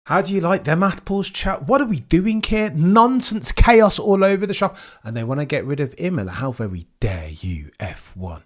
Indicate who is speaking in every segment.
Speaker 1: How do you like them apples, chat? What are we doing here? Nonsense, chaos all over the shop. And they want to get rid of Imola. How very dare you, F1?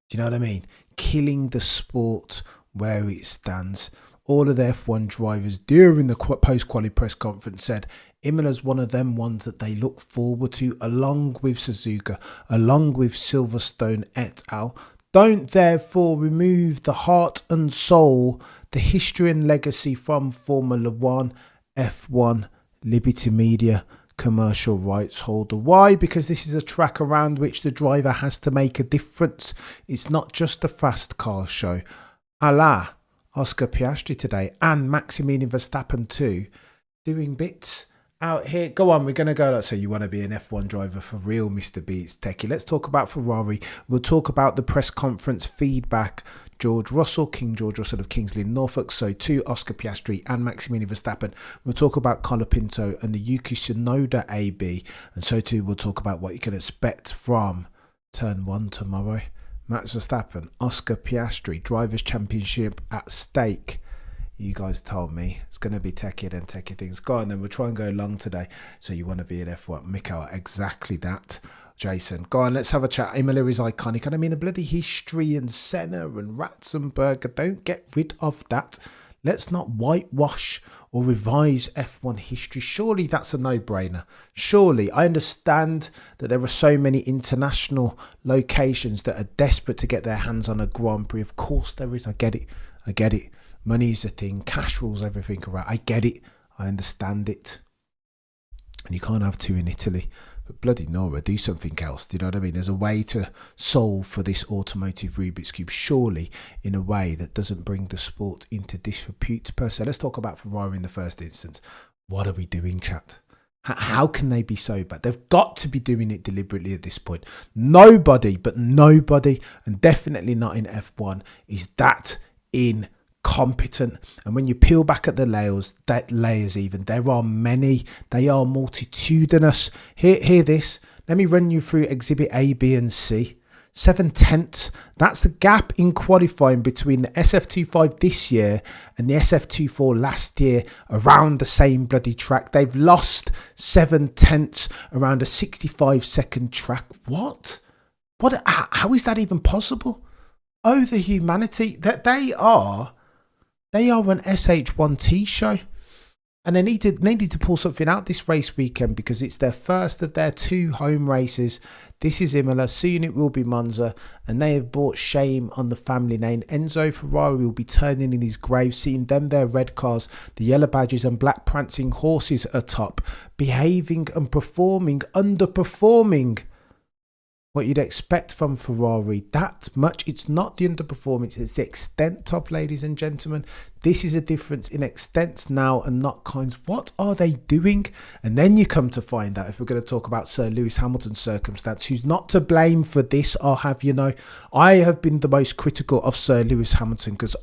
Speaker 1: Do you know what I mean? Killing the sport where it stands. All of the F1 drivers during the post-quali press conference said Imola's one of them ones that they look forward to, along with Suzuka, along with Silverstone et al. Don't therefore remove the heart and soul, the history and legacy from Formula One, F1, Liberty Media, commercial rights holder. Why? Because this is a track around which the driver has to make a difference. It's not just a fast car show. A la Oscar Piastri today and Maximilian Verstappen too, doing bits out here. Go on, we're going to go. So you want to be an F1 driver for real, Mr. Beats Techie. Let's talk about Ferrari. We'll talk about the press conference feedback. George Russell, King George Russell of Kingsley in Norfolk. So too, Oscar Piastri and Maximilian Verstappen. We'll talk about Colapinto and the Yuki Tsunoda AB. And so too, we'll talk about what you can expect from Turn 1 tomorrow. Max Verstappen, Oscar Piastri, Drivers' Championship at stake. You guys told me it's going to be techier than techie things. Go on, then we'll try and go long today. So you want to be an F1. Miko, exactly that. Jason, go on, let's have a chat. Imola is iconic. And I mean, the bloody history and Senna and Ratzenberger. Don't get rid of that. Let's not whitewash or revise F1 history. Surely that's a no-brainer. Surely. I understand that there are so many international locations that are desperate to get their hands on a Grand Prix. Of course there is. I get it. I get it. Money's a thing. Cash rules everything around. I get it. I understand it. And you can't have two in Italy. But bloody Nora, do something else. Do you know what I mean? There's a way to solve for this automotive Rubik's Cube, surely in a way that doesn't bring the sport into disrepute per se. Let's talk about Ferrari in the first instance. What are we doing, chat? How can they be so bad? They've got to be doing it deliberately at this point. Nobody, but nobody, and definitely not in F1, is that incompetent. And when you peel back at the layers even, there are many. They are multitudinous. Hear this. Let me run you through Exhibit A, B and C. 7/10. That's the gap in qualifying between the SF25 this year and the SF24 last year around the same bloody track. They've lost 7/10 around a 65-second track. What? How is that even possible? Oh, the humanity that they are an SH1T show. And they needed to pull something out this race weekend because it's their first of their two home races. This is Imola, soon it will be Monza, and they have brought shame on the family name. Enzo Ferrari will be turning in his grave, seeing them, their red cars, the yellow badges and black prancing horses atop, behaving and performing, underperforming what you'd expect from Ferrari. That much. It's not the underperformance, it's the extent of, ladies and gentlemen. This is a difference in extents now and not kinds. What are they doing? And then you come to find out, if we're going to talk about Sir Lewis Hamilton's circumstance, who's not to blame for this, I'll have you know. I have been the most critical of Sir Lewis Hamilton because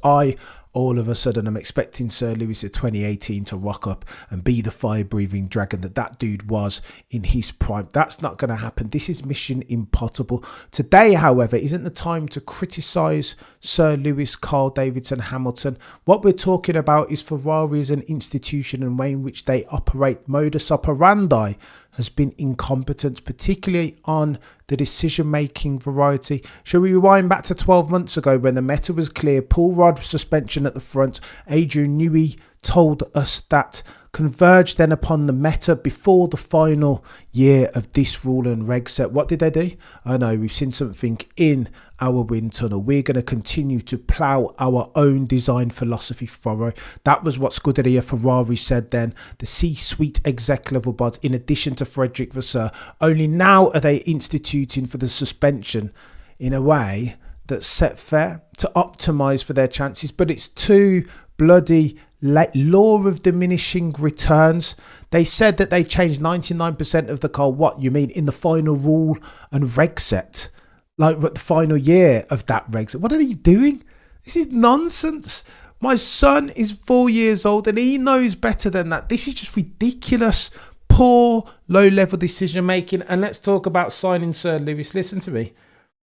Speaker 1: all of a sudden I'm expecting Sir Lewis of 2018 to rock up and be the fire-breathing dragon that dude was in his prime. That's not going to happen. This is mission impossible. Today, however, isn't the time to criticise Sir Lewis, Carl Davidson, Hamilton. What we're talking about is Ferrari as an institution and way in which they operate. Modus operandi has been incompetent, particularly on the decision-making variety. Shall we rewind back to 12 months ago when the meta was clear, pull rod suspension at the front? Adrian Newey told us that. Converge then upon the meta before the final year of this rule and reg set. What did they do? I know, we've seen something in our wind tunnel. We're going to continue to plough our own design philosophy forward. That was what Scuderia Ferrari said then. The C-suite exec level bods, in addition to Frederick Vasseur, only now are they instituting for the suspension in a way that's set fair to optimise for their chances. But it's too bloody law of diminishing returns. They said that they changed 99% of the car. What you mean in the final rule and reg set, like what the final year of that reg set? What are you doing? This is nonsense. My son is 4 years old and he knows better than that. This is just ridiculous. Poor low level decision making. And let's talk about signing Sir Lewis. Listen to me.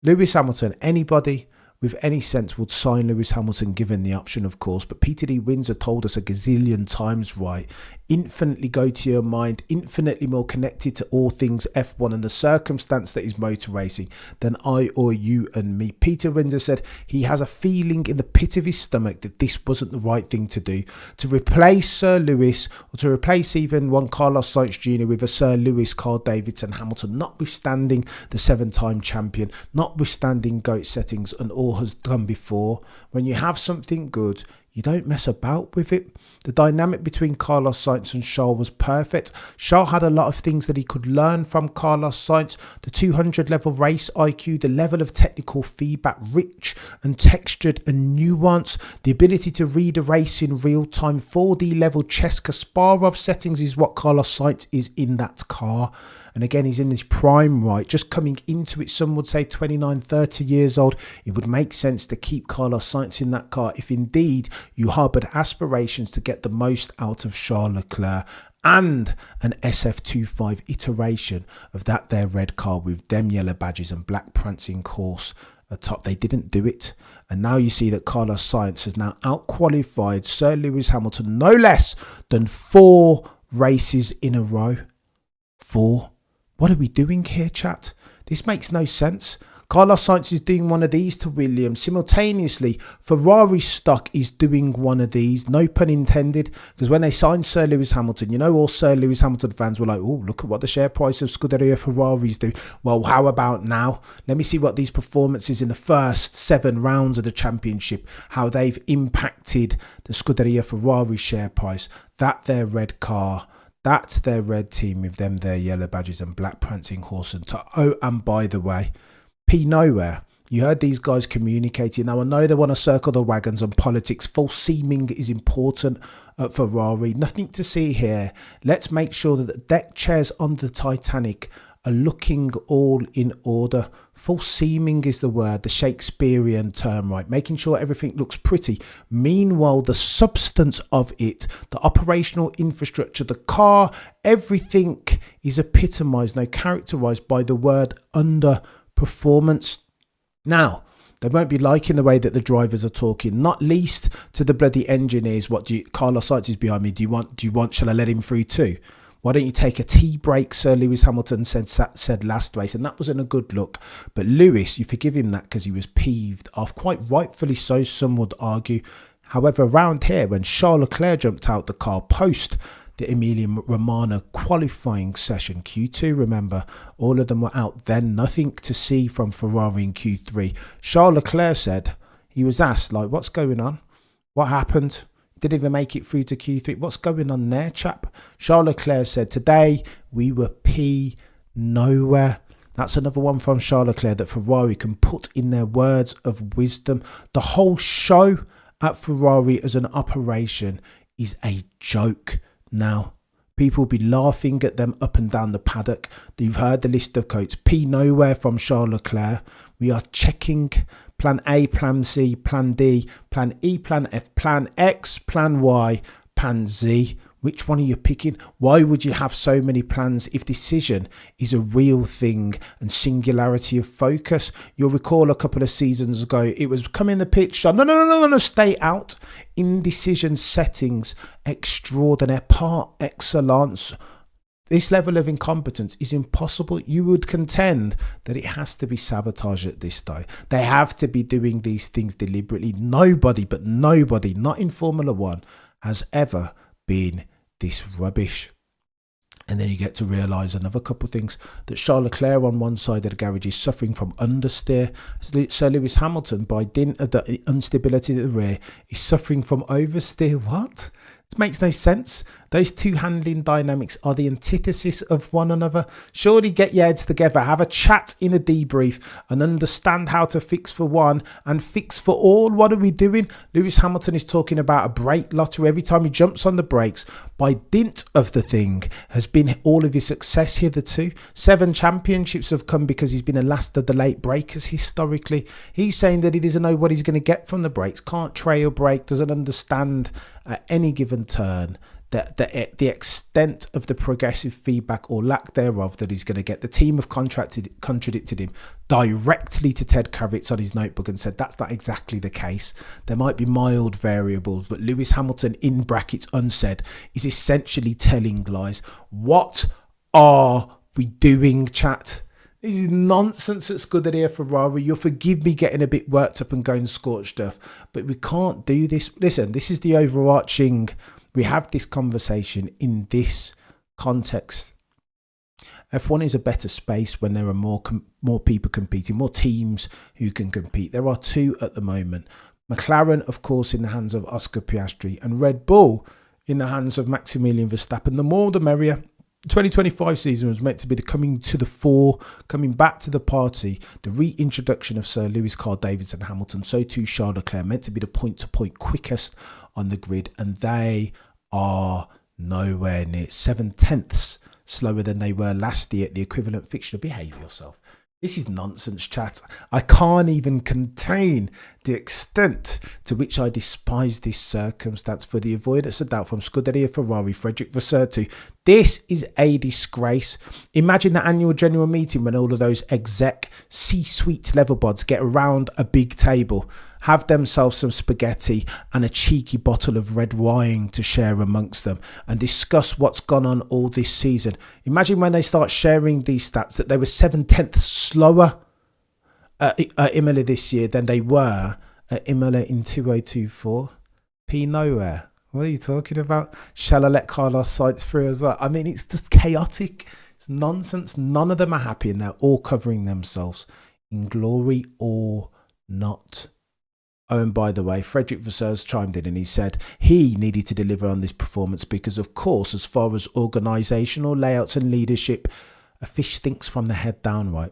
Speaker 1: Lewis Hamilton, anybody with any sense would sign Lewis Hamilton given the option, of course. But Peter D. Windsor told us a gazillion times, right, infinitely go to your mind, infinitely more connected to all things F1 and the circumstance that is motor racing than I or you and me. Peter Windsor said he has a feeling in the pit of his stomach that this wasn't the right thing to do. To replace Sir Lewis, or to replace even one Carlos Sainz Jr. with a Sir Lewis, Carl Davidson, Hamilton, notwithstanding the 7-time champion, notwithstanding GOAT settings and all has done before. When you have something good, you don't mess about with it. The dynamic between Carlos Sainz and Charles was perfect. Charles had a lot of things that he could learn from Carlos Sainz. The 200 level race IQ, the level of technical feedback, rich and textured and nuanced. The ability to read a race in real time, 4D level chess Kasparov settings is what Carlos Sainz is in that car. And again, he's in his prime, right? Just coming into it, some would say 29, 30 years old. It would make sense to keep Carlos Sainz in that car if indeed you harboured aspirations to get the most out of Charles Leclerc and an SF25 iteration of that there red car with them yellow badges and black prancing horse atop. They didn't do it. And now you see that Carlos Sainz has now outqualified Sir Lewis Hamilton no less than 4 races in a row. 4. What are we doing here, chat? This makes no sense. Carlos Sainz is doing one of these to Williams. Simultaneously, Ferrari stock is doing one of these. No pun intended. Because when they signed Sir Lewis Hamilton, you know, all Sir Lewis Hamilton fans were like, oh, look at what the share price of Scuderia Ferraris do. Well, how about now? Let me see what these performances in the first 7 rounds of the championship, how they've impacted the Scuderia Ferrari share price. That their red car. That's their red team with them, their yellow badges and black prancing horse and top. Oh, and by the way, P nowhere. You heard these guys communicating. Now, I know they want to circle the wagons on politics. False seeming is important at Ferrari. Nothing to see here. Let's make sure that the deck chairs on the Titanic are looking all in order. False seeming is the word, the Shakespearean term, right? Making sure everything looks pretty. Meanwhile, the substance of it, the operational infrastructure, the car, everything is epitomised, no, characterised by the word underperformance. Now, they won't be liking the way that the drivers are talking, not least to the bloody engineers. What do you, Carlos Sainz is behind me. Do you want, shall I let him through too? Why don't you take a tea break, Sir Lewis Hamilton said last race, and that wasn't a good look. But Lewis, you forgive him that because he was peeved off, quite rightfully so, some would argue. However, around here, when Charles Leclerc jumped out the car post the Emilia Romagna qualifying session, Q2, remember, all of them were out then, nothing to see from Ferrari in Q3. Charles Leclerc said, he was asked, like, what's going on? What happened? Didn't even make it through to Q3. What's going on there, chap? Charles Leclerc said, today we were P nowhere. That's another one from Charles Leclerc that Ferrari can put in their words of wisdom. The whole show at Ferrari as an operation is a joke now. People will be laughing at them up and down the paddock. You've heard the list of quotes. P nowhere from Charles Leclerc. We are checking plan A, plan C, plan D, plan E, plan F, plan X, plan Y, plan Z. Which one are you picking? Why would you have so many plans if decision is a real thing and singularity of focus? You'll recall a couple of seasons ago, it was come in the pitch. No, stay out. Indecision settings, extraordinaire, par excellence. This level of incompetence is impossible. You would contend that it has to be sabotage at this though. They have to be doing these things deliberately. Nobody, not in Formula One, has ever been this rubbish. And then you get to realise another couple of things, that Charles Leclerc on one side of the garage is suffering from understeer. Sir Lewis Hamilton, by dint of the instability at the rear, is suffering from oversteer. What? It makes no sense. Those two handling dynamics are the antithesis of one another. Surely get your heads together, have a chat in a debrief and understand how to fix for one and fix for all. What are we doing? Lewis Hamilton is talking about a brake lottery. Every time he jumps on the brakes, by dint of the thing, has been all of his success hitherto. 7 championships have come because he's been the last of the late breakers historically. He's saying that he doesn't know what he's going to get from the brakes, can't trail brake, doesn't understand at any given turn the extent of the progressive feedback or lack thereof that he's going to get. The team have contradicted him directly to Ted Kravitz on his notebook and said that's not exactly the case. There might be mild variables, but Lewis Hamilton, in brackets unsaid, is essentially telling lies. What are we doing, chat? This is nonsense at Scuderia Ferrari. You'll forgive me getting a bit worked up and going scorched earth, but we can't do this. Listen, this is the overarching. We have this conversation in this context. F1 is a better space when there are more people competing, more teams who can compete. There are two at the moment. McLaren, of course, in the hands of Oscar Piastri, and Red Bull in the hands of Maximilian Verstappen. The more the merrier. The 2025 season was meant to be the coming to the fore, coming back to the party, the reintroduction of Sir Lewis, Carl Davis and Hamilton. So too Charles Leclerc, meant to be the point-to-point quickest on the grid, and they are nowhere near 7/10 slower than they were last year at the equivalent fixture. Behave yourself. This is nonsense, chat. I can't even contain the extent to which I despise this circumstance. For the avoidance of doubt, from Scuderia Ferrari, Frederick Vasseur. This is a disgrace. Imagine the annual general meeting when all of those exec C-suite level bods get around a big table, have themselves some spaghetti and a cheeky bottle of red wine to share amongst them and discuss what's gone on all this season. Imagine when they start sharing these stats that they were 7/10 slower at Imola this year than they were at Imola in 2024. P nowhere. What are you talking about? Shall I let Carlos Sainz through as well? I mean, it's just chaotic. It's nonsense. None of them are happy and they're all covering themselves in glory or not. Oh, and by the way, Frederick Vasseur's chimed in and he said he needed to deliver on this performance because, of course, as far as organisational layouts and leadership, a fish stinks from the head down, right?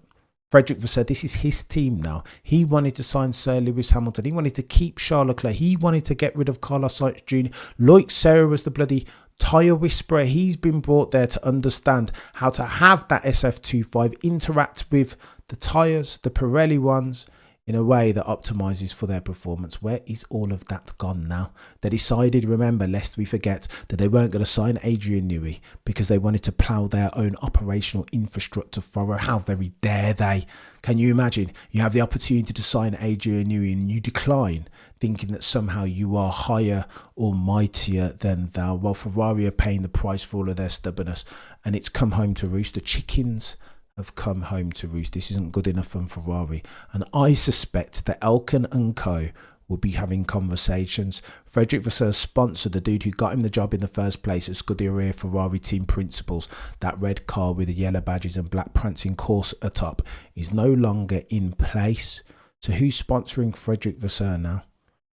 Speaker 1: Frederick Vasseur, this is his team now. He wanted to sign Sir Lewis Hamilton. He wanted to keep Charles Leclerc. He wanted to get rid of Carlos Sainz Jr. Loic Serra was the bloody tyre whisperer. He's been brought there to understand how to have that SF25 interact with the tyres, the Pirelli ones, in a way that optimises for their performance. Where is all of that gone now? They decided, remember, lest we forget, that they weren't going to sign Adrian Newey because they wanted to plough their own operational infrastructure forward. How very dare they? Can you imagine? You have the opportunity to sign Adrian Newey and you decline, thinking that somehow you are higher or mightier than thou. Well, Ferrari are paying the price for all of their stubbornness, and it's come home to roost. The chickens have come home to roost. This isn't good enough from Ferrari, and I suspect that Elkan and co will be having conversations. Frederick Vasseur's sponsor, the dude who got him the job in the first place at Scuderia Ferrari team principals, that red car with the yellow badges and black prancing course atop, is no longer in place. So who's sponsoring Frederick Vasseur now?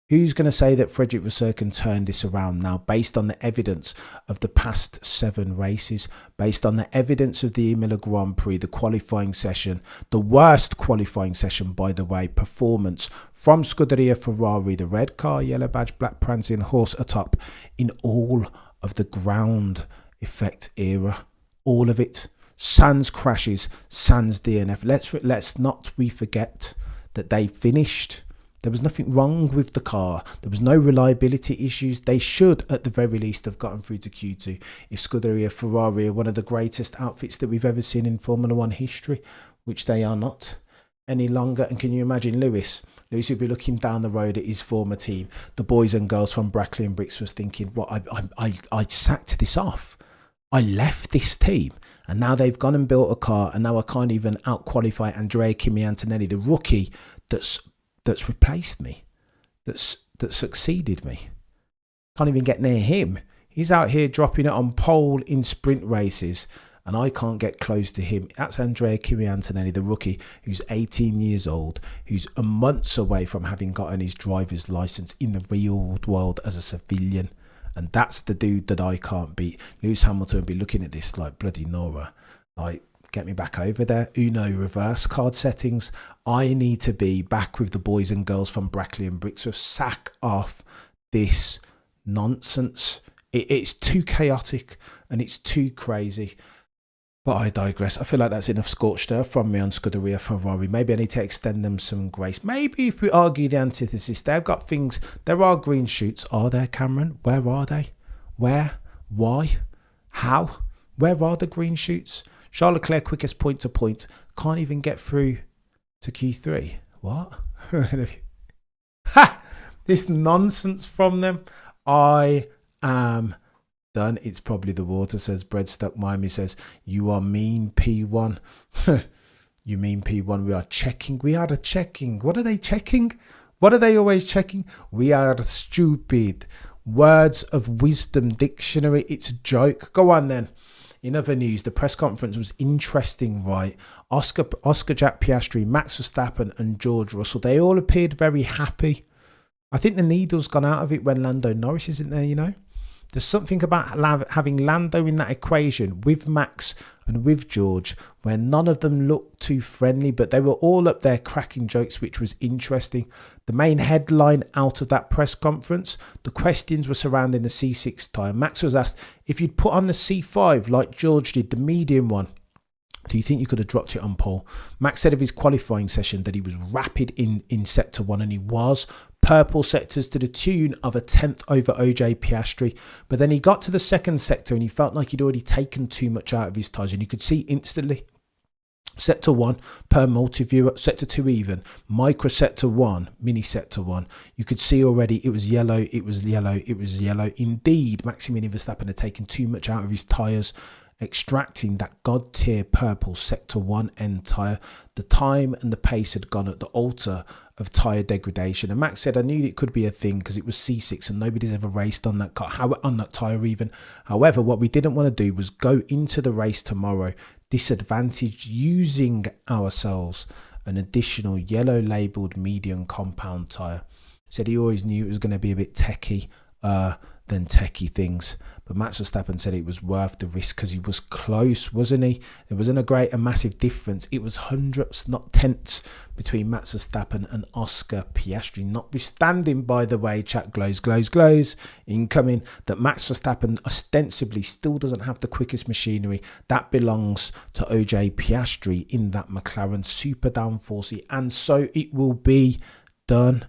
Speaker 1: Who's going to say that Frederick Vasseur can turn this around now based on the evidence of the past 7 races, based on the evidence of the Imola Grand Prix, the qualifying session, the worst qualifying session, by the way, performance from Scuderia Ferrari, the red car, yellow badge, black prancing horse atop, in all of the ground effect era, all of it, sans crashes, sans DNF. Let's not we forget that they finished. There was nothing wrong with the car. There was no reliability issues. They should, at the very least, have gotten through to Q2 if Scuderia Ferrari are one of the greatest outfits that we've ever seen in Formula One history, which they are not any longer. And can you imagine Lewis would be looking down the road at his former team, the boys and girls from Brackley and Bricks, was thinking, "What? I sacked this off. I left this team, and now they've gone and built a car, and now I can't even out-qualify Andrea Kimi Antonelli, the rookie that's replaced me, that succeeded me. Can't even get near him. He's out here dropping it on pole in sprint races, and I can't get close to him." That's Andrea Kimi Antonelli, the rookie, who's 18 years old, who's a months away from having gotten his driver's license in the real world as a civilian. And that's the dude that I can't beat. Lewis Hamilton would be looking at this like, bloody Nora, like, get me back over there. Uno reverse card settings. I need to be back with the boys and girls from Brackley and Bricks. Sack off this nonsense. It's too chaotic and it's too crazy. But I digress. I feel like that's enough scorched earth from me on Scuderia Ferrari. Maybe I need to extend them some grace. Maybe if we argue the antithesis, they've got things. There are green shoots. Are there, Cameron? Where are they? Where Why? How? Where are the green shoots? Charles Leclerc, quickest point to point, can't even get through to Q3. What? Ha! This nonsense from them. I am done. It's probably the water, says Breadstuck Miami. Says, you are mean, P1. You mean P1? We are checking. We are checking. What are they checking? What are they always checking? We are stupid. Words of Wisdom Dictionary. It's a joke. Go on then. In other news, the press conference was interesting, right? Oscar Jack Piastri, Max Verstappen and George Russell, they all appeared very happy. I think the needle's gone out of it when Lando Norris isn't there, you know? There's something about having Lando in that equation with Max and with George where none of them looked too friendly, but they were all up there cracking jokes, which was interesting. The main headline out of that press conference, the questions were surrounding the C6 tyre. Max was asked, if you'd put on the C5 like George did, the medium one, do you think you could have dropped it on pole? Max said of his qualifying session that he was rapid in sector 1, and he was. Purple sectors to the tune of a tenth over OJ Piastri. But then he got to the second sector and he felt like he'd already taken too much out of his tyres, and you could see instantly. Sector 1 per multi-view, sector 2 even, micro sector 1, mini sector 1. You could see already it was yellow, it was yellow, it was yellow. Indeed, Maximilian Verstappen had taken too much out of his tyres, extracting that god tier purple sector 1 end tyre. The time and the pace had gone at the altar of tyre degradation, and Max said, I knew it could be a thing because it was C6 and nobody's ever raced on that car, on that tyre even. However, what we didn't want to do was go into the race tomorrow disadvantaged using ourselves an additional yellow labelled medium compound tyre. Said he always knew it was going to be a bit techie than techie things, but Max Verstappen said it was worth the risk because he was close, wasn't he? There wasn't a massive difference. It was hundredths, not tenths, between Max Verstappen and Oscar Piastri. Notwithstanding, by the way, chat glows, incoming, that Max Verstappen ostensibly still doesn't have the quickest machinery. That belongs to OJ Piastri in that McLaren super downforcey, and so it will be done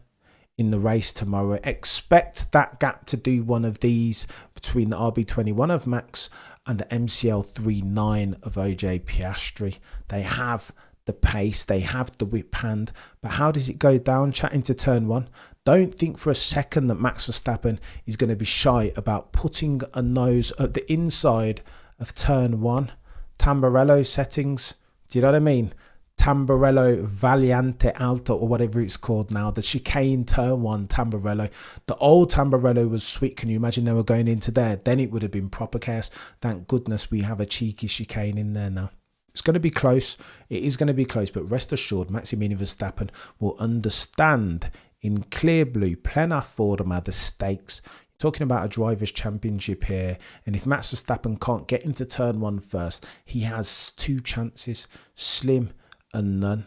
Speaker 1: in the race tomorrow. Expect that gap to do one of these between the RB21 of Max and the MCL39 of OJ Piastri. They have the pace, they have the whip hand, but how does it go down? Chatting to turn 1. Don't think for a second that Max Verstappen is going to be shy about putting a nose at the inside of turn 1. Tamburello settings, do you know what I mean? Tamburello Valiante Alto, or whatever it's called now, the chicane turn 1 Tamburello. The old Tamburello was sweet. Can you imagine they were going into there? Then it would have been proper chaos. Thank goodness we have a cheeky chicane in there now. It's going to be close. It is going to be close, but rest assured, Maximilian Verstappen will understand in clear blue, plena forma, the stakes. Talking about a driver's championship here, and if Max Verstappen can't get into turn 1 first, he has 2 chances, slim and none.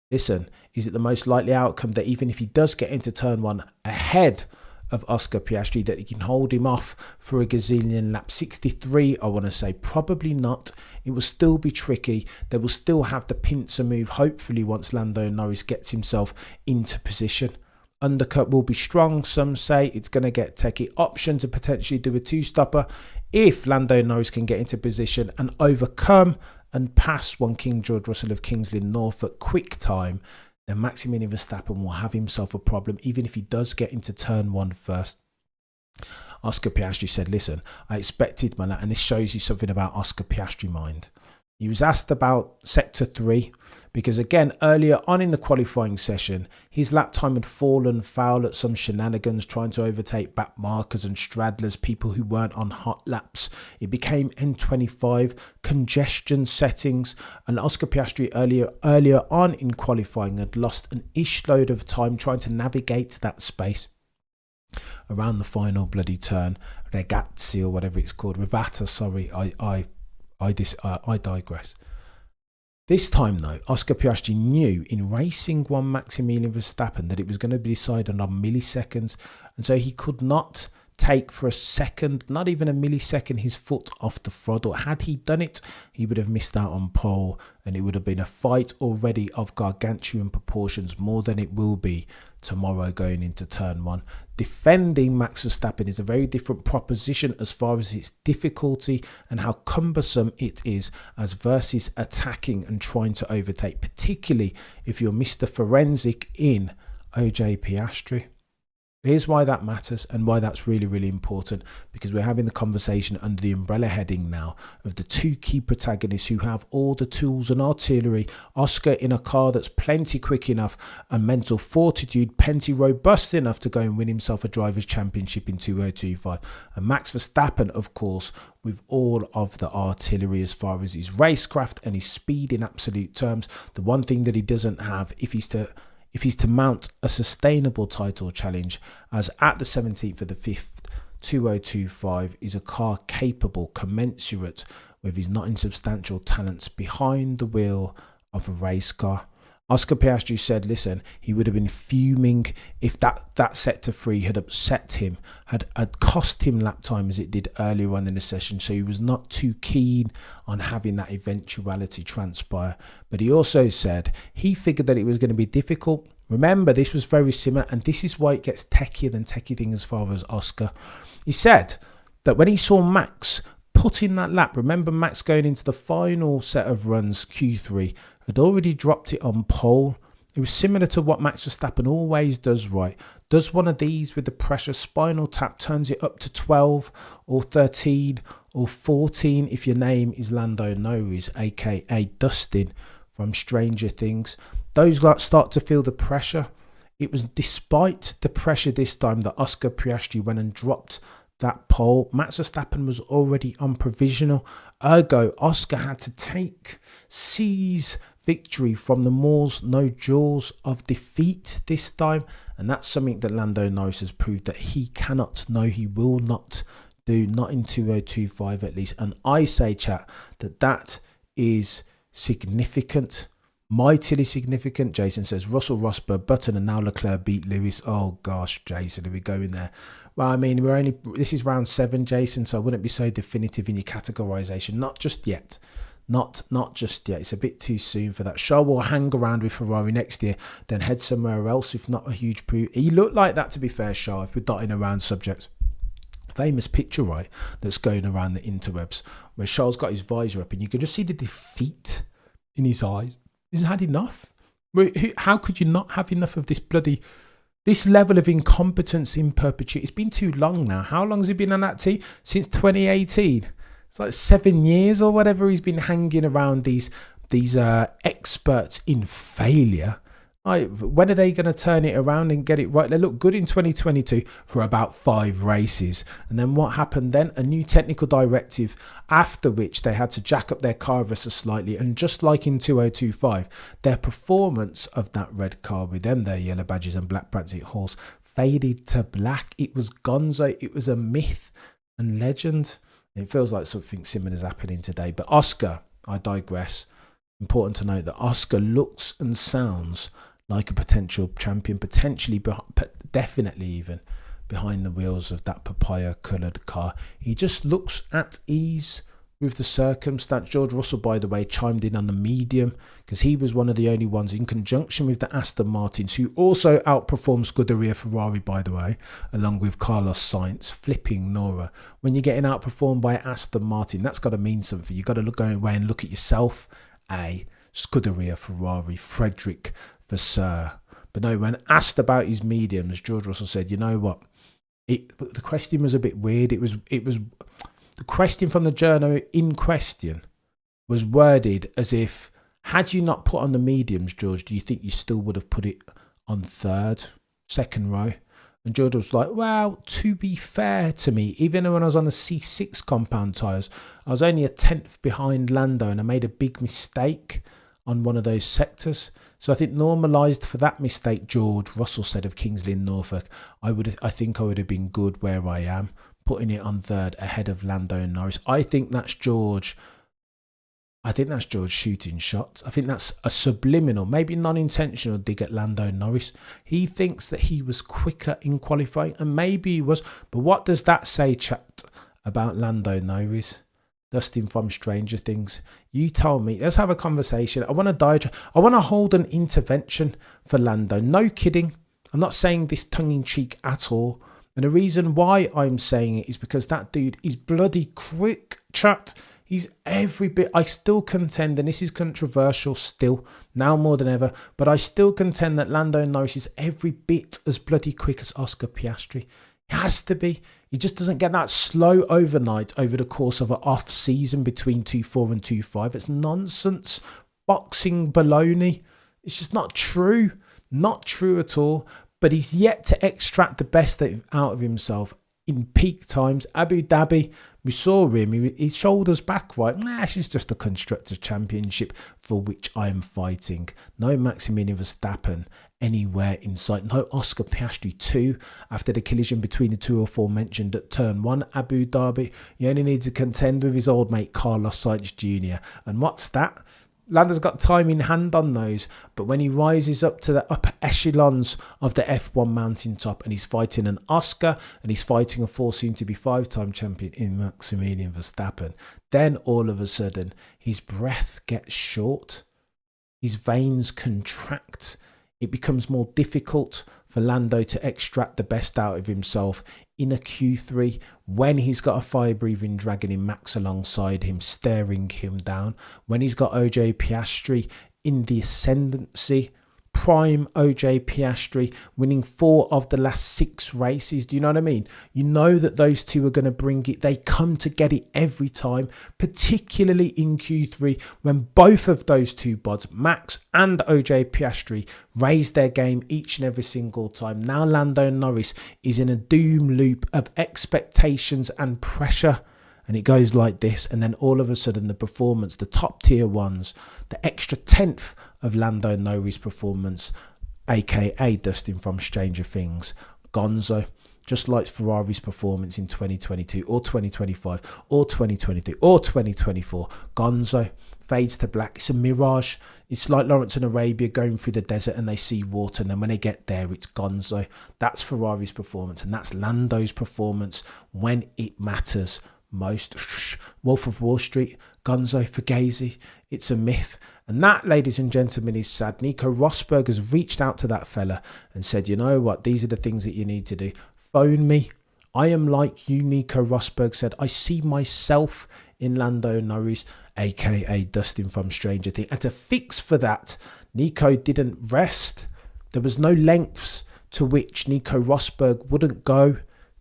Speaker 1: Listen, is it the most likely outcome that even if he does get into turn 1 ahead of Oscar Piastri, that he can hold him off for a gazillion laps? 63, I want to say. Probably not. It will still be tricky. They will still have the pincer move, hopefully, once Lando Norris gets himself into position. Undercut will be strong. Some say it's going to get techie. Option to potentially do a 2-stopper if Lando Norris can get into position and overcome and pass one King George Russell of Kings Lynn Norfolk quick time, then Maximilian Verstappen will have himself a problem, even if he does get into turn 1 first. Oscar Piastri said, listen, I expected my lap, and this shows you something about Oscar Piastri mind. He was asked about sector 3, because again, earlier on in the qualifying session, his lap time had fallen foul at some shenanigans, trying to overtake back markers and straddlers, people who weren't on hot laps. It became N25 congestion settings, and Oscar Piastri earlier on in qualifying had lost an ish load of time trying to navigate that space around the final bloody turn, Ragazzi or whatever it's called, Rivata, sorry, I digress. This time though, Oscar Piastri knew in racing one Maximilian Verstappen that it was going to be decided on milliseconds, and so he could not take for a second, not even a millisecond, his foot off the throttle. Had he done it, he would have missed out on pole, and it would have been a fight already of gargantuan proportions, more than it will be tomorrow going into turn one. Defending Max Verstappen is a very different proposition as far as its difficulty and how cumbersome it is as versus attacking and trying to overtake, particularly if you're Mr. Forensic in OJ Piastri. Here's why that matters and why that's really, really important, because we're having the conversation under the umbrella heading now of the two key protagonists who have all the tools and artillery. Oscar in a car that's plenty quick enough and mental fortitude, plenty robust enough to go and win himself a Drivers' Championship in 2025. And Max Verstappen, of course, with all of the artillery as far as his racecraft and his speed in absolute terms. The one thing that he doesn't have, if he's to mount a sustainable title challenge, as at the 17th of the 5th, 2025, is a car capable, commensurate with his not insubstantial talents behind the wheel of a race car. Oscar Piastri said, listen, he would have been fuming if that sector 3 had upset him, had cost him lap time as it did earlier on in the session. So he was not too keen on having that eventuality transpire. But he also said he figured that it was going to be difficult. Remember, this was very similar, and this is why it gets techier than techie thing as far as Oscar. He said that when he saw Max put in that lap, remember Max going into the final set of runs, Q3, had already dropped it on pole. It was similar to what Max Verstappen always does right. Does one of these with the pressure, spinal tap, turns it up to 12 or 13 or 14 if your name is Lando Norris, aka Dustin from Stranger Things. Those start to feel the pressure. It was despite the pressure this time that Oscar Piastri went and dropped that pole. Max Verstappen was already on provisional. Ergo, Oscar had to seize victory from the moors, no jaws of defeat this time. And that's something that Lando Norris has proved that he cannot, no, he will not do, not in 2025 at least. And I say, chat, that is significant. Mightily significant. Jason says Russell, Rosberg, Button and now Leclerc beat Lewis. Oh gosh, Jason, are we going there? Well, I mean, this is round 7, Jason, so I wouldn't be so definitive in your categorization. Not just yet. Not just yet. It's a bit too soon for that. Shaw will hang around with Ferrari next year, then head somewhere else, if not a huge proof. He looked like that, to be fair, Shaw, if we're dotting around subjects. Famous picture, right, that's going around the interwebs, where Shaw's got his visor up and you can just see the defeat in his eyes. He's had enough. How could you not have enough of this level of incompetence in perpetuity? It's been too long now. How long has he been on that team? Since 2018. It's like 7 years or whatever he's been hanging around these experts in failure. When are they going to turn it around and get it right? They looked good in 2022 for about 5 races. And then what happened then? A new technical directive, after which they had to jack up their car ever so slightly. And just like in 2025, their performance of that red car with them, their yellow badges and black Brexit horse, faded to black. It was gonzo. It was a myth and legend. It feels like something similar is happening today. But Oscar, I digress. Important to note that Oscar looks and sounds like a potential champion, potentially, definitely even behind the wheels of that papaya-coloured car. He just looks at ease with the circumstance. George Russell, by the way, chimed in on the medium because he was one of the only ones in conjunction with the Aston Martins who also outperformed Scuderia Ferrari, by the way, along with Carlos Sainz, flipping Nora. When you're getting outperformed by Aston Martin, that's got to mean something. You've got to go away and look at yourself. Scuderia Ferrari, Frederick Vasseur. But no, when asked about his mediums, George Russell said, you know what? The question was a bit weird. It was the question from the journo in question was worded as if, had you not put on the mediums, George, do you think you still would have put it on second row? And George was like, well, to be fair to me, even when I was on the C6 compound tyres, I was only a 10th behind Lando and I made a big mistake on one of those sectors. So I think normalised for that mistake, George Russell said of Kingsley and Norfolk, I think I would have been good where I am, putting it on third ahead of Lando Norris. I think that's George. I think that's George shooting shots. I think that's a subliminal, maybe non-intentional dig at Lando Norris. He thinks that he was quicker in qualifying, and maybe he was. But what does that say, chat, about Lando Norris? Dustin from Stranger Things. You told me. Let's have a conversation. I want to hold an intervention for Lando. No kidding. I'm not saying this tongue-in-cheek at all. And the reason why I'm saying it is because that dude is bloody quick, chat. He's every bit. I still contend, and this is controversial still, now more than ever, but I still contend that Lando Norris is every bit as bloody quick as Oscar Piastri. He has to be. He just doesn't get that slow overnight over the course of an off season between 2.4 and 2.5. It's nonsense. Boxing baloney. It's just not true. Not true at all. But he's yet to extract the best out of himself in peak times. Abu Dhabi, we saw him, his shoulders back, right? Nah, she's just a Constructors' Championship for which I am fighting. No Maximilian Verstappen anywhere in sight. No Oscar Piastri 2 after the collision between the two aforementioned at turn 1 Abu Dhabi. You only need to contend with his old mate Carlos Sainz Jr. And what's that? Lando's got time in hand on those, but when he rises up to the upper echelons of the F1 mountaintop and he's fighting an Oscar and he's fighting a soon-to-be 5-time champion in Maximilian Verstappen, then all of a sudden his breath gets short, his veins contract. It becomes more difficult for Lando to extract the best out of himself in a Q3 when he's got a fire-breathing dragon in Max alongside him, staring him down. When he's got OJ Piastri in the ascendancy, prime OJ Piastri winning 4 of the last 6 races. Do you know what I mean? You know that those two are going to bring it. They come to get it every time, particularly in Q3 when both of those two bods, Max and OJ Piastri, raise their game each and every single time. Now Lando Norris is in a doom loop of expectations and pressure. And it goes like this, and then all of a sudden the performance, the top tier ones, the extra 10th of Lando Norris' performance, aka Dustin from Stranger Things, Gonzo, just like Ferrari's performance in 2022 or 2025 or 2023 or 2024, Gonzo fades to black. It's a mirage. It's like Lawrence and Arabia going through the desert and they see water, and then when they get there, it's Gonzo. That's Ferrari's performance, and that's Lando's performance when it matters most. Wolf of Wall Street, Gonzo, Fugazi, it's a myth. And that, ladies and gentlemen, is sad. Nico Rosberg has reached out to that fella and said, you know what, these are the things that you need to do. Phone me. I am like you, Nico Rosberg said. I see myself in Lando Norris, aka Dustin from Stranger Things. And to fix for that, Nico didn't rest. There was no lengths to which Nico Rosberg wouldn't go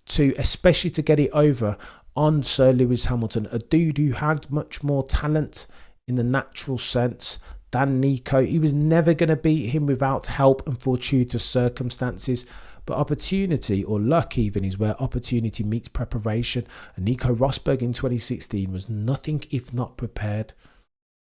Speaker 1: to, especially to get it over on Sir Lewis Hamilton, a dude who had much more talent in the natural sense than Nico. He was never going to beat him without help and fortuitous circumstances. But opportunity, or luck even, is where opportunity meets preparation. And Nico Rosberg in 2016 was nothing if not prepared.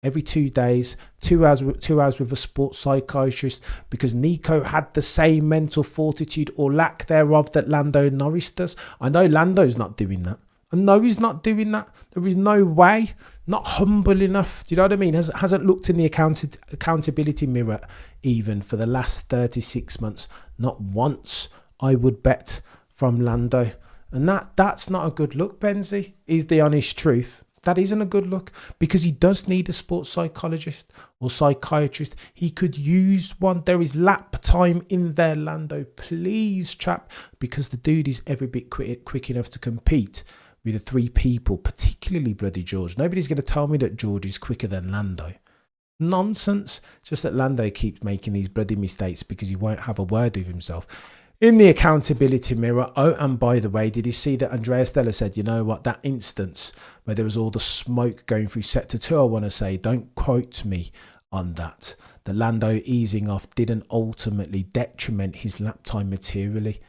Speaker 1: Every 2 days, 2 hours with a sports psychiatrist, because Nico had the same mental fortitude or lack thereof that Lando Norris does. I know Lando's not doing that. And no, he's not doing that. There is no way. Not humble enough. Do you know what I mean? Hasn't looked in the accountability mirror even for the last 36 months. Not once, I would bet, from Lando. And that's not a good look, Benzie, is the honest truth. That isn't a good look, because he does need a sports psychologist or psychiatrist. He could use one. There is lap time in there, Lando. Please, chap, because the dude is every bit quick enough to compete with the 3 people, particularly bloody George. Nobody's going to tell me that George is quicker than Lando. Nonsense. Just that Lando keeps making these bloody mistakes because he won't have a word with himself in the accountability mirror. Oh, and by the way, did you see that Andrea Stella said, you know what, that instance where there was all the smoke going through sector 2, I want to say, don't quote me on that. The Lando easing off didn't ultimately detriment his lap time materially.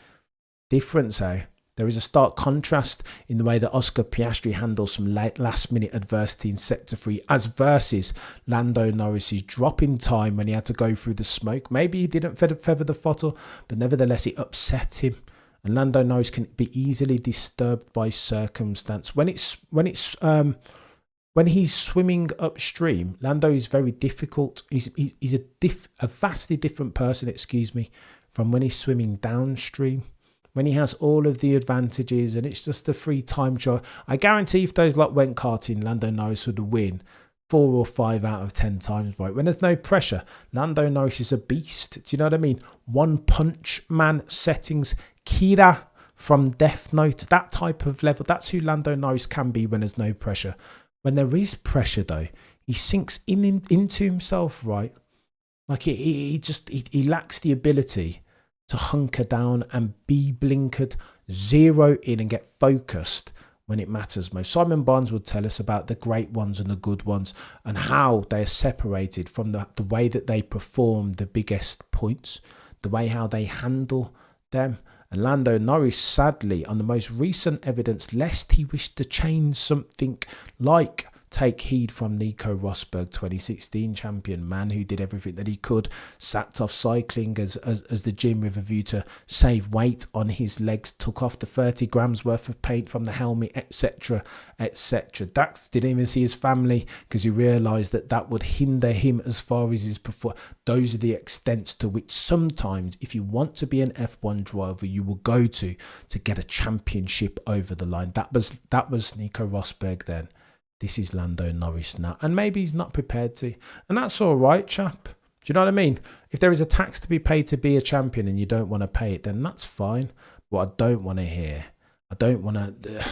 Speaker 1: Difference, eh? There is a stark contrast in the way that Oscar Piastri handles some last-minute adversity in Sector 3 as versus Lando Norris's drop in time when he had to go through the smoke. Maybe he didn't feather the throttle, but nevertheless it upset him. And Lando Norris can be easily disturbed by circumstance. When it's when he's swimming upstream, Lando is very difficult. He's a vastly different person, from when he's swimming downstream, when he has all of the advantages and it's just a free time trial. I guarantee if those lot went karting, Lando Norris would win 4 or 5 out of 10 times, right? When there's no pressure, Lando Norris is a beast. Do you know what I mean? One Punch Man settings, Kira from Death Note, that type of level. That's who Lando Norris can be when there's no pressure. When there is pressure, though, he sinks into himself, right? Like he lacks the ability to hunker down and be blinkered, zero in and get focused when it matters most. Simon Barnes would tell us about the great ones and the good ones and how they are separated from the way that they perform the biggest points, the way how they handle them. And Lando Norris, sadly, on the most recent evidence, lest he wished to change something like take heed from Nico Rosberg, 2016 champion, man who did everything that he could, sacked off cycling as the gym with a view to save weight on his legs, took off the 30 grams worth of paint from the helmet, etc, etc. Dax didn't even see his family because he realised that would hinder him as far as his performance. Those are the extents to which sometimes, if you want to be an F1 driver, you will go to get a championship over the line. That was Nico Rosberg then. This is Lando Norris now. And maybe he's not prepared to. And that's all right, chap. Do you know what I mean? If there is a tax to be paid to be a champion and you don't want to pay it, then that's fine. What I don't want to hear, I don't want to...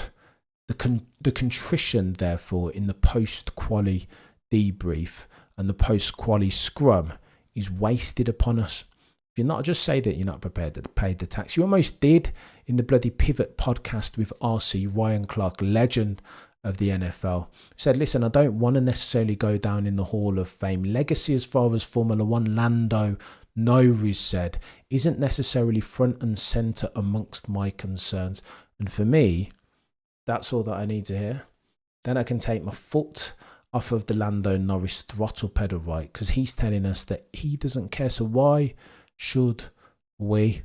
Speaker 1: The contrition, therefore, in the post-quali debrief and the post-quali scrum is wasted upon us. If you're not, just say that you're not prepared to pay the tax. You almost did in the bloody Pivot podcast with RC, Ryan Clark, legend of the NFL, said, listen, I don't want to necessarily go down in the Hall of Fame. Legacy as far as Formula One, Lando Norris said, isn't necessarily front and centre amongst my concerns. And for me, that's all that I need to hear. Then I can take my foot off of the Lando Norris throttle pedal, right? Because he's telling us that he doesn't care. So why should we?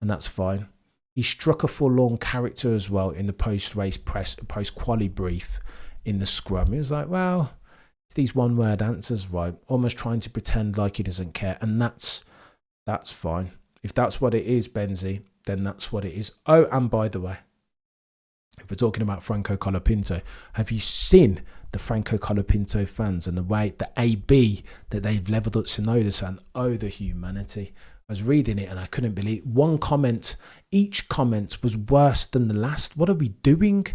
Speaker 1: And that's fine. He struck a forlorn character as well in the post-race press, post-quali brief in the scrum. He was like, well, it's these one-word answers, right? Almost trying to pretend like he doesn't care. And that's fine. If that's what it is, Benzi, then that's what it is. Oh, and by the way, if we're talking about Franco Colapinto, have you seen the Franco Colapinto fans and the way, the AB that they've levelled at Tsunoda-san? Oh, the humanity. I was reading it and I couldn't believe one comment. Each comment was worse than the last. What are we doing?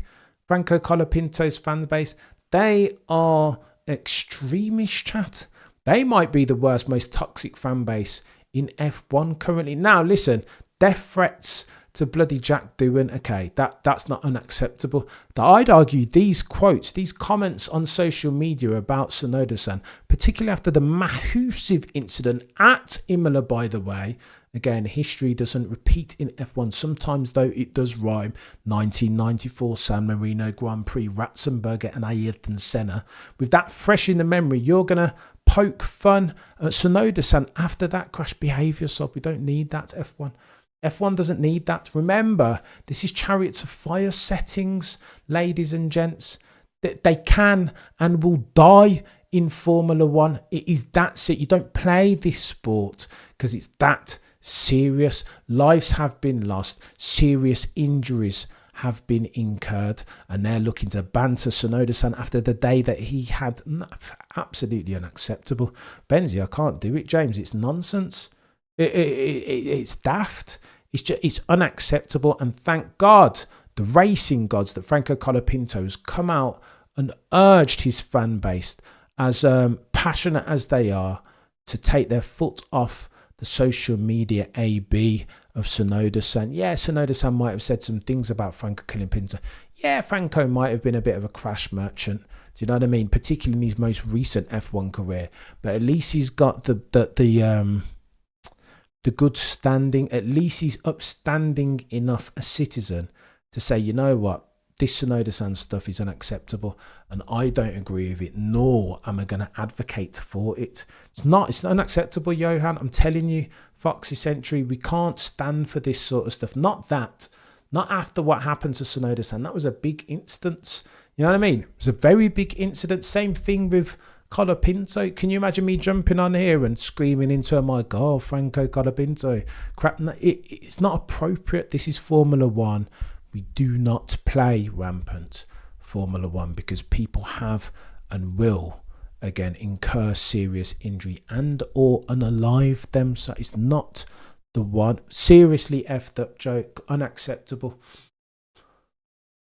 Speaker 1: Franco Colapinto's fan base, they are extremist, chat. They might be the worst, most toxic fan base in F1 currently. Now, listen, death threats to bloody Jack Doohan, okay, that's not unacceptable. I'd argue these quotes, these comments on social media about Tsunoda-san, particularly after the massive incident at Imola, by the way. Again, history doesn't repeat in F1. Sometimes, though, it does rhyme. 1994 San Marino Grand Prix, Ratzenberger and Ayrton Senna. With that fresh in the memory, you're going to poke fun at Tsunoda-san after that crash. Behave yourself. We don't need that, F1. F1 doesn't need that. Remember, this is Chariots of Fire settings, ladies and gents. They can and will die in Formula One. It is that it. You don't play this sport because it's that serious. Lives have been lost. Serious injuries have been incurred. And they're looking to banter Tsunoda-san after the day that he had. Absolutely unacceptable. Benzi, I can't do it. James, it's nonsense. It's daft. It's unacceptable. And thank God, the racing gods, that Franco Colapinto has come out and urged his fan base, as passionate as they are, to take their foot off the social media AB of Tsunoda-san. Yeah, Tsunoda-san might have said some things about Franco Colapinto. Yeah, Franco might have been a bit of a crash merchant. Do you know what I mean? Particularly in his most recent F1 career. But at least he's got the good standing. At least he's upstanding enough a citizen to say, you know what, this Tsunoda-san stuff is unacceptable and I don't agree with it, nor am I going to advocate for it. It's unacceptable, Johan. I'm telling you, Foxy Century, we can't stand for this sort of stuff. Not after what happened to Tsunoda-san. That was a big instance. You know what I mean? It's a very big incident. Same thing with Colapinto. Can you imagine me jumping on here and screaming into a mic, oh, Franco Colapinto? Crap. It's not appropriate. This is Formula One. We do not play rampant Formula One because people have and will, again, incur serious injury and or unalive them. So it's not the one. Seriously effed up joke. Unacceptable.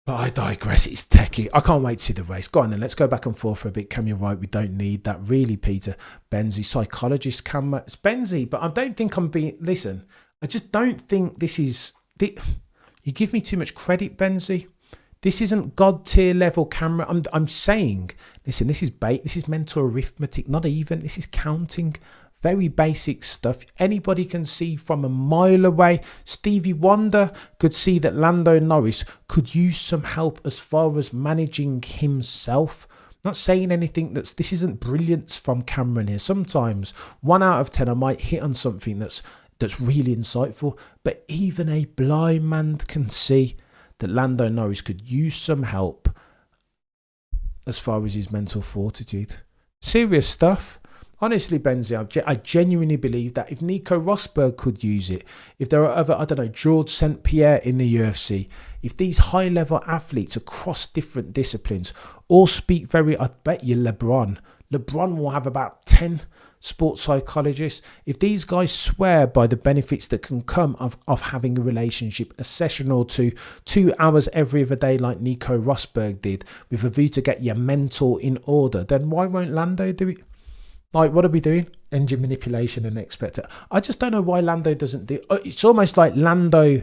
Speaker 1: But I digress. It's techie. I can't wait to see the race. Go on then. Let's go back and forth for a bit. Cam, you're right. We don't need that. Really, Peter. Benzi, psychologist, Cam. It's Benzi, but I don't think I'm being... Listen, I just don't think this is... You give me too much credit, Benzi. This isn't God tier level camera. I'm saying, listen, this is this is mental arithmetic. Not even. This is counting. Very basic stuff. Anybody can see from a mile away. Stevie Wonder could see that Lando Norris could use some help as far as managing himself. Not saying anything this isn't brilliance from Cameron here. Sometimes 1 out of 10 I might hit on something that's really insightful. But even a blind man can see that Lando Norris could use some help as far as his mental fortitude. Serious stuff. Honestly, Benzi, I genuinely believe that if Nico Rosberg could use it, if there are other, I don't know, George St. Pierre in the UFC, if these high-level athletes across different disciplines all speak I bet you LeBron will have about 10 sports psychologists. If these guys swear by the benefits that can come of having a relationship, a session or 2 hours every other day like Nico Rosberg did, with a view to get your mental in order, then why won't Lando do it? Like, what are we doing? Engine manipulation and expected. I just don't know why Lando doesn't do it. It's almost like Lando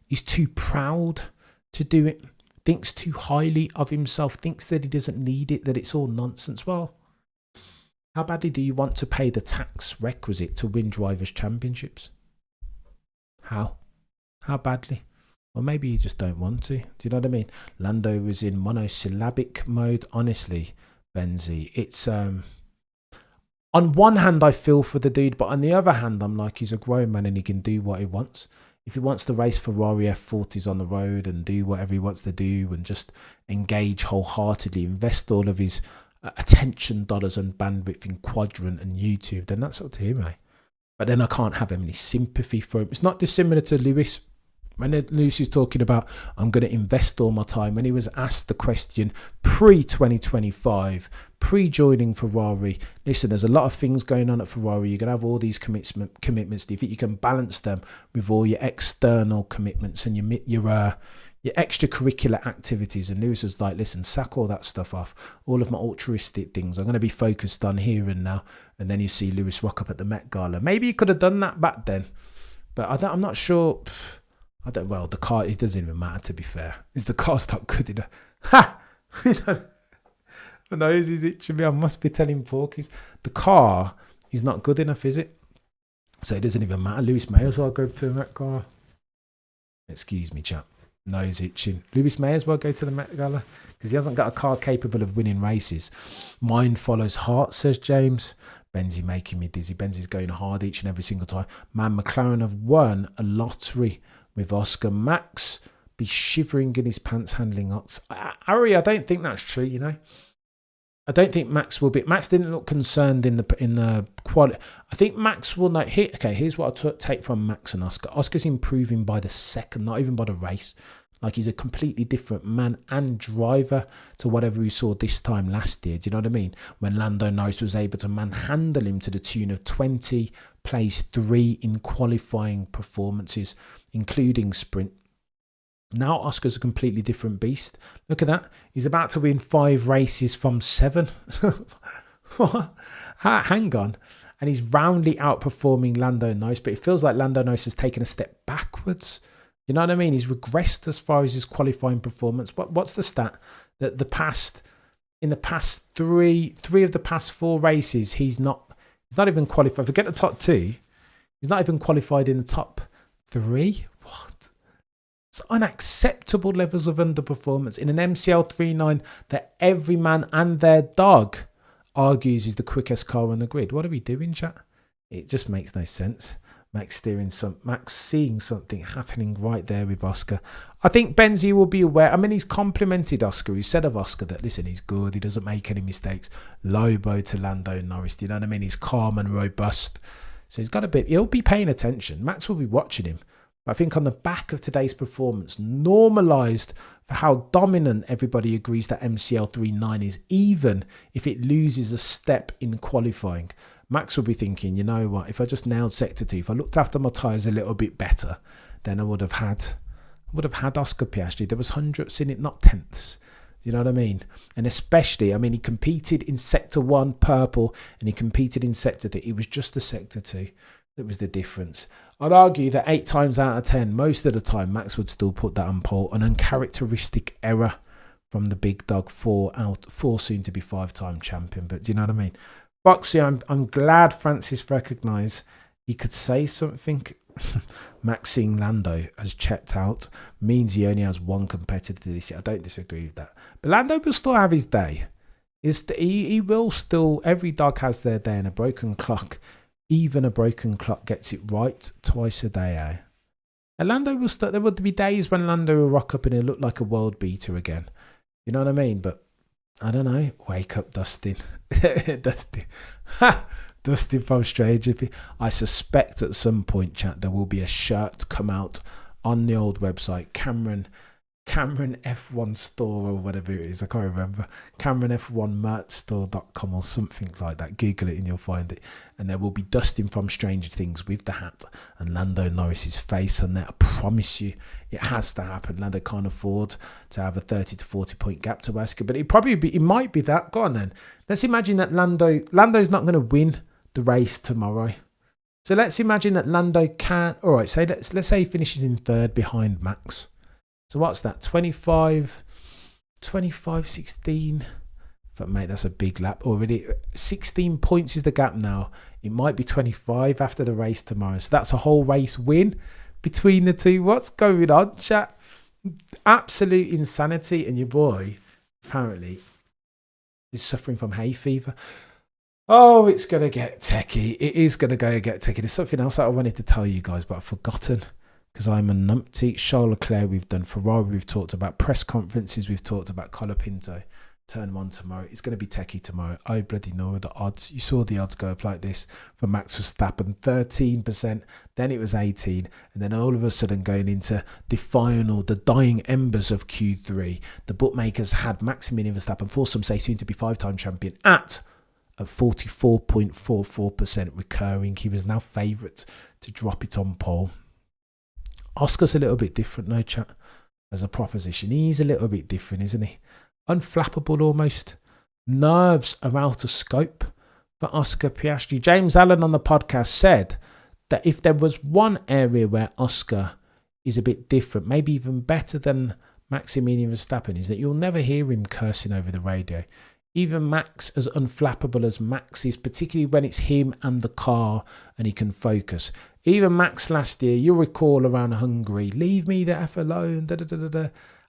Speaker 1: is too proud to do it, thinks too highly of himself, thinks that he doesn't need it, that it's all nonsense. Well, how badly do you want to pay the tax requisite to win drivers' championships? How badly? Or maybe you just don't want to. Do you know what I mean? Lando was in monosyllabic mode. Honestly, Benzi, it's... On one hand, I feel for the dude, but on the other hand, I'm like, he's a grown man and he can do what he wants. If he wants to race Ferrari F40s on the road and do whatever he wants to do and just engage wholeheartedly, invest all of his attention dollars and bandwidth in Quadrant and YouTube, then that's up to him, eh? But then I can't have any sympathy for him. It's not dissimilar to Lewis. When Lewis is talking about, I'm going to invest all my time, when he was asked the question pre-2025, pre-joining Ferrari, listen, there's a lot of things going on at Ferrari. You're going to have all these commitments. Do you think you can balance them with all your external commitments and your extracurricular activities? And Lewis was like, listen, sack all that stuff off. All of my altruistic things, I'm going to be focused on here and now. And then you see Lewis rock up at the Met Gala. Maybe he could have done that back then, but I'm not sure. Well, the car, it doesn't even matter, to be fair. Is the car's not good enough? Ha! My nose is itching me. I must be telling Porkies. The car is not good enough, is it? So it doesn't even matter. Lewis may as well go to the Met Gala. Excuse me, chap. Nose itching. Lewis may as well go to the Met Gala because he hasn't got a car capable of winning races. Mind follows heart, says James. Benzi making me dizzy. Benzi's going hard each and every single time. Man, McLaren have won a lottery with Oscar. Max be shivering in his pants handling Ox. Ari, I don't think that's true, you know. I don't think Max will be. Max didn't look concerned in the quality. I think Max will know. Here's what I take from Max and Oscar. Oscar's improving by the second, not even by the race. Like, he's a completely different man and driver to whatever we saw this time last year. Do you know what I mean? When Lando Norris was able to manhandle him to the tune of 20, place 3 in qualifying performances, including sprint. Now Oscar's a completely different beast. Look at that. He's about to win 5 races from 7. Hang on. And he's roundly outperforming Lando Norris, but it feels like Lando Norris has taken a step backwards. You know what I mean? He's regressed as far as his qualifying performance. What's the stat? That in the past three of the past 4 races, he's not even qualified. Forget the top 2. He's not even qualified in the top 3. What? It's unacceptable levels of underperformance in an MCL 3.9 that every man and their dog argues is the quickest car on the grid. What are we doing, chat? It just makes no sense. Max seeing something happening right there with Oscar. I think Benzi will be aware. I mean, he's complimented Oscar. He said of Oscar that, listen, he's good. He doesn't make any mistakes. Low blow to Lando Norris. Do you know what I mean? He's calm and robust. So he'll be paying attention. Max will be watching him. I think on the back of today's performance, normalised for how dominant everybody agrees that MCL 3.9 is, even if it loses a step in qualifying, Max will be thinking, you know what, if I just nailed Sector 2, if I looked after my tyres a little bit better, then I would have had Oscar Piastri. There was hundredths in it, not tenths. You know what I mean? And especially, I mean, he competed in Sector 1 purple and he competed in Sector 2. It was just the Sector 2 that was the difference. I'd argue that 8 times out of 10, most of the time, Max would still put that on pole. An uncharacteristic error from the big dog, 4 soon to be 5-time champion. But do you know what I mean? Boxy, I'm glad Francis recognised he could say something. Max seeing Lando has checked out means he only has one competitor this year. I don't disagree with that. But Lando will still have his day. He will still, every dog has their day, and a broken clock, even a broken clock gets it right twice a day, eh? And Lando will still, there would be days when Lando will rock up and he'll look like a world beater again. You know what I mean? But I don't know. Wake up, Dustin. Dustin. Dustin from Strange. I suspect at some point, chat, there will be a shirt come out on the old website, Cameron F1 store or whatever it is. I can't remember. Cameron F1 merchstore.com or something like that. Google it and you'll find it. And there will be Dustin from Stranger Things with the hat and Lando Norris's face on there. I promise you, it has to happen. Lando can't afford to have a 30 to 40 point gap to Oscar, but it might be that. Go on then. Let's imagine that Lando's not going to win the race tomorrow. So let's imagine that Lando can't. All right, let's say he finishes in third behind Max. So what's that? 25, 16. But mate, that's a big lap already. 16 points is the gap now. It might be 25 after the race tomorrow. So that's a whole race win between the two. What's going on, chat? Absolute insanity. And your boy, apparently, is suffering from hay fever. Oh, it's going to get techie. It is going to go get techie. There's something else that I wanted to tell you guys, but I've forgotten. Because I'm a numpty. Charles Leclerc, we've done. Ferrari, we've talked about. Press conferences, we've talked about. Colapinto, turn 1 tomorrow. It's going to be techie tomorrow. Oh, bloody no, the odds. You saw the odds go up like this for Max Verstappen, 13%. Then it was 18. And then all of a sudden going into the final, the dying embers of Q3, the bookmakers had Maximilian Verstappen, for some say soon to be 5-time champion, at a 44.44% recurring. He was now favourite to drop it on pole. Oscar's a little bit different, no chat, as a proposition. He's a little bit different, isn't he? Unflappable almost. Nerves are out of scope for Oscar Piastri. James Allen on the podcast said that if there was one area where Oscar is a bit different, maybe even better than Maximilian Verstappen, is that you'll never hear him cursing over the radio. Even Max, as unflappable as Max is, particularly when it's him and the car and he can focus. Even Max last year, you'll recall around Hungary, leave me the F alone, da da da da da.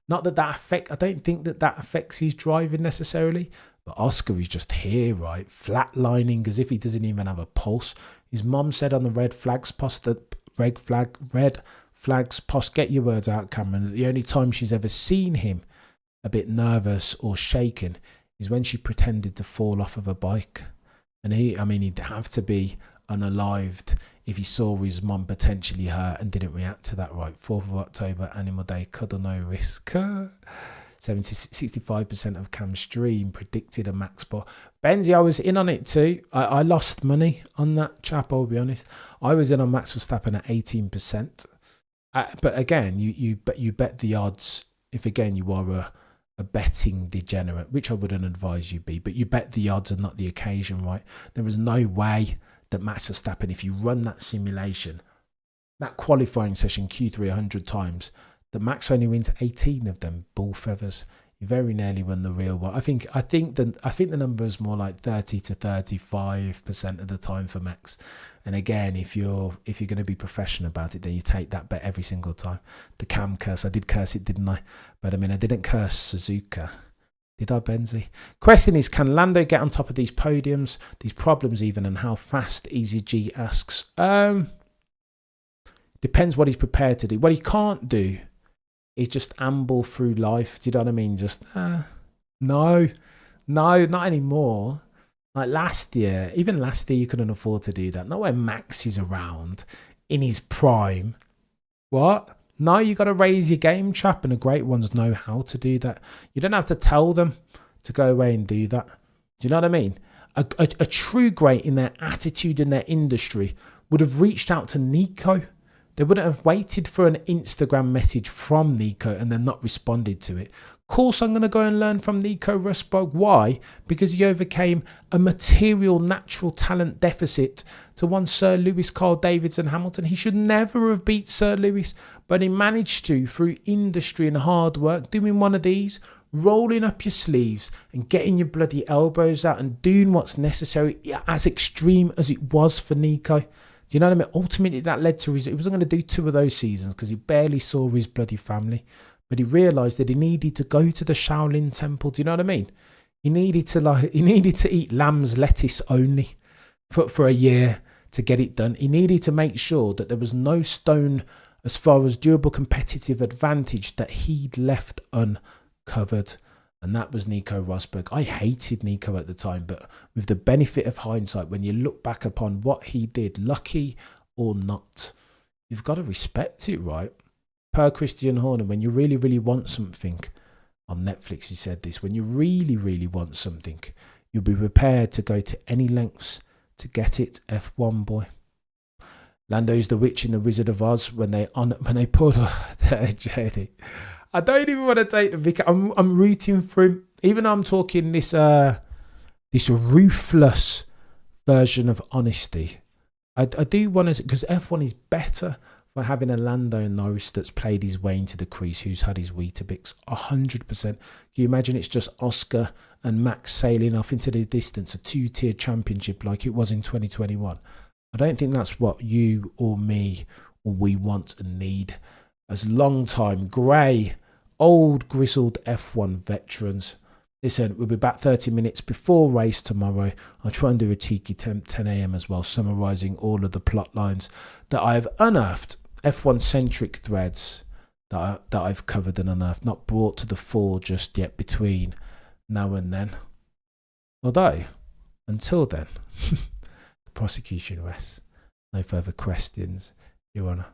Speaker 1: Not that I don't think that affects his driving necessarily, but Oscar is just here, right? Flatlining as if he doesn't even have a pulse. His mum said on the red flags post, get your words out, Cameron, that the only time she's ever seen him a bit nervous or shaken is when she pretended to fall off of a bike. And he'd have to be unalived if he saw his mum potentially hurt and didn't react to that, right? 4th of October, Animal Day, cuddle no risk. 65% of Cam's stream predicted a max spot. Benzi, I was in on it too. I lost money on that chap, I'll be honest. I was in on Max Verstappen at 18%. But again, you bet the odds if, again, you are a betting degenerate, which I wouldn't advise you be, but you bet the odds and not the occasion, right? There is no way that Max Verstappen, if you run that simulation, that qualifying session Q3 100 times, that Max only wins 18 of them bull feathers. You very nearly won the real one. I think the number is more like 30 to 35% of the time for Max. And again, if you're going to be professional about it, then you take that bet every single time. The Cam curse, I did curse it, didn't I? But I mean, I didn't curse Suzuka. Did I, Benzi? Question is, can Lando get on top of these podiums, these problems even, and how fast? Easy G asks. Depends what he's prepared to do. What he can't do is just amble through life. Do you know what I mean? Just, no, not anymore. Like last year, even last year, you couldn't afford to do that. Not when Max is around in his prime. What? No, you got to raise your game, chap, and the great ones know how to do that. You don't have to tell them to go away and do that. Do you know what I mean? A true great in their attitude in their industry would have reached out to Nico. They wouldn't have waited for an Instagram message from Nico and then not responded to it. Of course, I'm going to go and learn from Nico Rosberg. Why? Because he overcame a material natural talent deficit to one Sir Lewis, Carl Davidson, Hamilton. He should never have beat Sir Lewis, but he managed to through industry and hard work, doing one of these, rolling up your sleeves and getting your bloody elbows out and doing what's necessary, as extreme as it was for Nico. Do you know what I mean? Ultimately, that led to he wasn't going to do 2 of those seasons because he barely saw his bloody family. But he realised that he needed to go to the Shaolin Temple. Do you know what I mean? He needed to eat lamb's lettuce only for a year to get it done. He needed to make sure that there was no stone as far as durable competitive advantage that he'd left uncovered. And that was Nico Rosberg. I hated Nico at the time, but with the benefit of hindsight, when you look back upon what he did, lucky or not, you've got to respect it, right? Per Christian Horner, when you really, really want something, on Netflix he said this, when you really, really want something, you'll be prepared to go to any lengths to get it, F1 boy. Lando's the witch in the Wizard of Oz when they pulled their journey. I don't even want to take the Vic. I'm rooting for him. Even though I'm talking this ruthless version of honesty. I do want to, because F1 is better for having a Lando Norris that's played his way into the crease, who's had his Weetabix 100%. Can you imagine it's just Oscar and Max sailing off into the distance, a 2-tier championship like it was in 2021? I don't think that's what you or me or we want and need. As long-time, grey, old, grizzled F1 veterans. Listen, we'll be back 30 minutes before race tomorrow. I'll try and do a cheeky 10 a.m. as well, summarising all of the plot lines that I've unearthed, F1-centric threads that I've covered and unearthed, not brought to the fore just yet between now and then. Although, until then, the prosecution rests. No further questions, Your Honour.